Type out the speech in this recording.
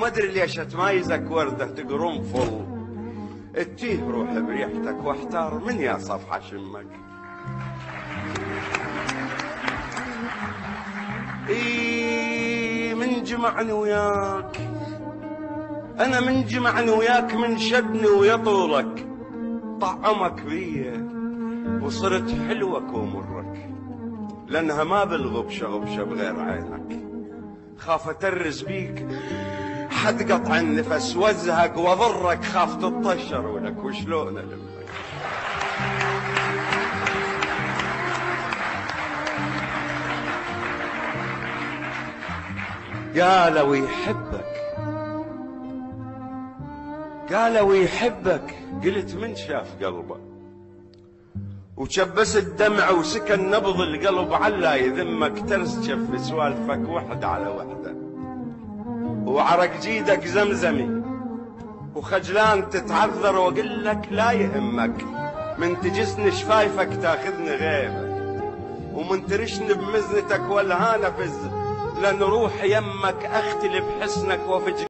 ما ادري ليش اتمايزك ورده تقرنفل، اتيه روح بريحتك واحتار من يا صفحه شمك. من جمعني وياك انا، من جمعني وياك، من شدني ويا طولك، طعمك بيه وصرت حلوك ومرك، لانها ما بلغبشه غبشه بغير عينك. خاف اترز بيك حد قطع النفس وازهق واضرك، خاف تطشر ولك وشلون المك. قالوا يحبك، قالوا يحبك، قلت من شاف قلبه، وشبس الدمع وسكن نبض القلب، علا يذمك ترس شف سوالفك وحده على وحده، وعرق جيدك زمزمي وخجلان تتعذر، واقول لك لا يهمك، من تجسني شفايفك تاخذني غيبه، ومن ترشني بمزنتك والهانه فز، لان روحي يمك اختلي بحسنك وفي